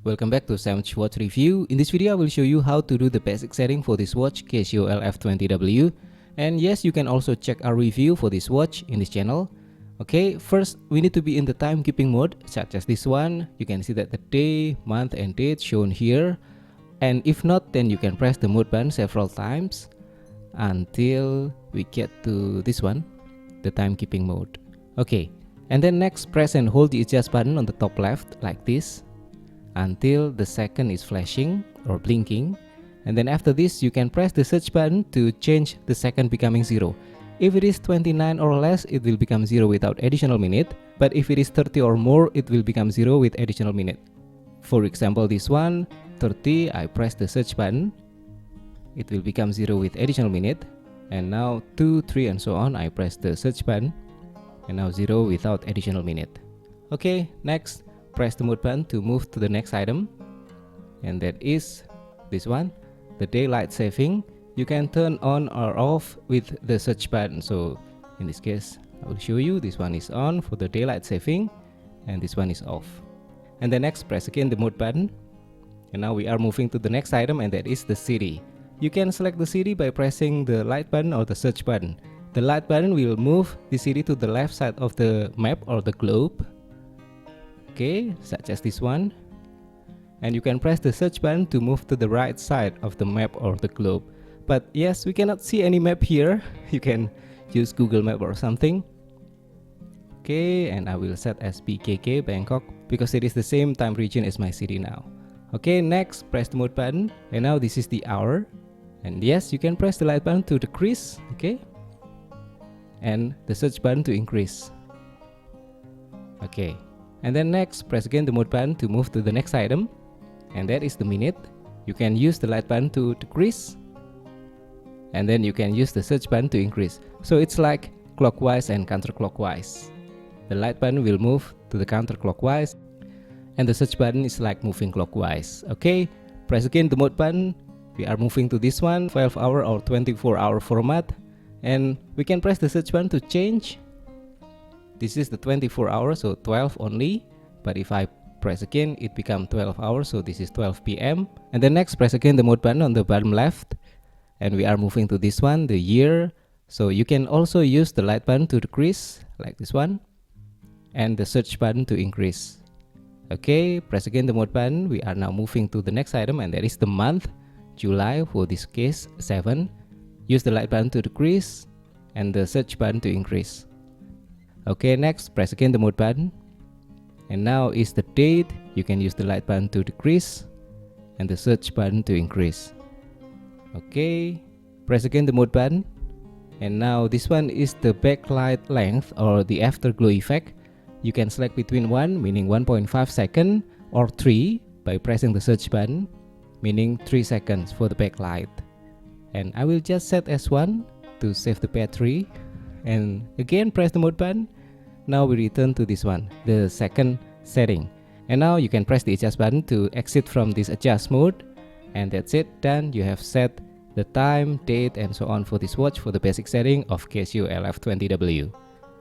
Welcome back to Sam's Watch Review. In this video, I will show you how to do the basic setting for this watch, Casio LF-20W. And yes, you can also check our review for this watch in this channel. Okay, first we need to be in the timekeeping mode, such as this one. You can see that the day, month and date shown here. And if not, then you can press the mode button several times until we get to this one, the timekeeping mode. Okay, and then next press and hold the adjust button on the top left like this until the second is flashing or blinking. And then after this, you can press the search button to change the second becoming 0. If it is 29 or less, it will become 0 without additional minute. But if it is 30 or more, it will become 0 with additional minute. For example, this one, 30, I press the search button. It will become 0 with additional minute. And now 2, 3 and so on, I press the search button. And now 0 without additional minute. Okay, next, press the mode button to move to the next item. And that is this one, the daylight saving. You can turn on or off with the search button. So in this case, I will show you. This one is on for the daylight saving and this one is off. And then next, press again the mode button. And now we are moving to the next item, and that is the city. You can select the city by pressing the light button or the search button. The light button will move the city to the left side of the map or the globe. Okay, such as this one. And you can press the search button to move to the right side of the map or the globe. But yes, we cannot see any map here. You can use Google Map or something. Okay, and I will set as BKK, Bangkok, because it is the same time region as my city now. Okay, next, press the mode button. And now this is the hour. And yes, you can press the light button to decrease. Okay. And the search button to increase. Okay. And then next, press again the mode button to move to the next item. And that is the minute. You can use the light button to decrease. And then you can use the search button to increase. So it's like clockwise and counterclockwise. The light button will move to the counterclockwise. And the search button is like moving clockwise. Okay, press again the mode button. We are moving to this one, 12-hour or 24-hour format. And we can press the search button to change. This is the 24-hour, so 12 only. But if I press again, it becomes 12 hours, so this is 12 p.m. And then next, press again the mode button on the bottom left. And we are moving to this one, the year. So you can also use the light button to decrease, like this one. And the search button to increase. Okay, press again the mode button. We are now moving to the next item, and that is the month, July, for this case, 7. Use the light button to decrease and the search button to increase. Okay, next, press again the mode button. And now is the date. You can use the light button to decrease and the search button to increase. Okay, press again the mode button. And now this one is the backlight length or the afterglow effect. You can select between 1, meaning 1.5 seconds, or 3 by pressing the search button, meaning 3 seconds for the backlight. And I will just set as 1 to save the battery. And again, press the mode button. Now we return to this one, the second setting. And now you can press the adjust button to exit from this adjust mode. And that's it, done. You have set the time, date and so on for this watch for the basic setting of Casio LF-20W.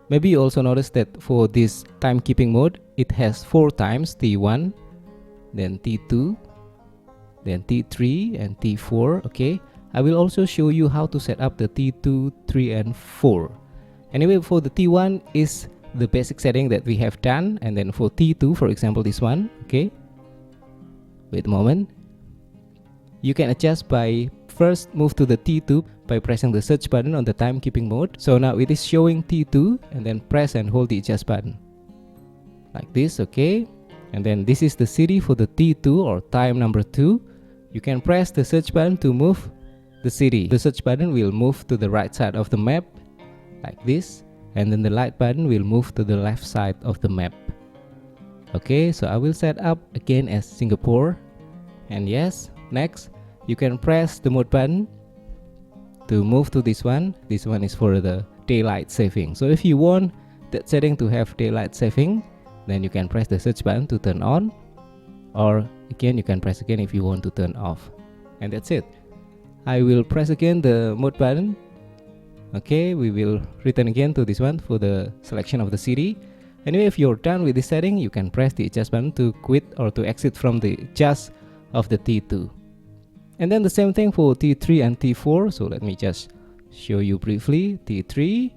Maybe you also noticed that for this timekeeping mode, it has 4 times, T1, then T2, then T3 and T4. Okay, I will also show you how to set up the T2, 3 and 4. Anyway, for the T1 is the basic setting that we have done. And then for T2, for example, this one, okay, wait a moment. You can adjust by first move to the T2 by pressing the search button on the timekeeping mode. So now it is showing T2, and then press and hold the adjust button like this. Okay, and then this is the city for the T2 or time number 2. You can press the search button to move the city. The search button will move to the right side of the map like this, and then the light button will move to the left side of the map. Okay, so I will set up again as Singapore. And yes, next, you can press the mode button to move to this one. This one is for the daylight saving. So if you want that setting to have daylight saving, then you can press the search button to turn on, or again you can press again if you want to turn off. And that's it. I will press again the mode button. Okay, we will return again to this one for the selection of the city. Anyway, if you're done with this setting, you can press the adjust button to quit or to exit from the adjust of the T2. And then the same thing for T3 and T4. So let me just show you briefly. T3,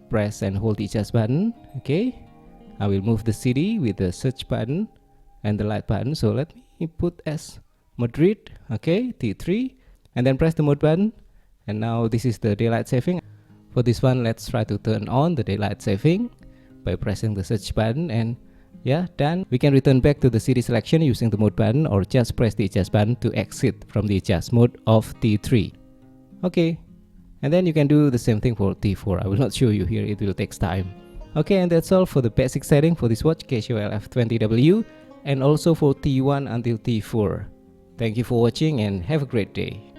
press and hold the adjust button. Okay, I will move the CD with the search button and the light button. So let me put as Madrid. Okay, T3, and then press the mode button. And now this is the daylight saving. For this one, let's try to turn on the daylight saving by pressing the search button, and yeah, done. We can return back to the CD selection using the mode button, or just press the adjust button to exit from the adjust mode of T3. Okay, and then you can do the same thing for T4. I will not show you here, it will take time. Okay, and that's all for the basic setting for this watch, Casio LF20W, and also for T1 until T4. Thank you for watching and have a great day.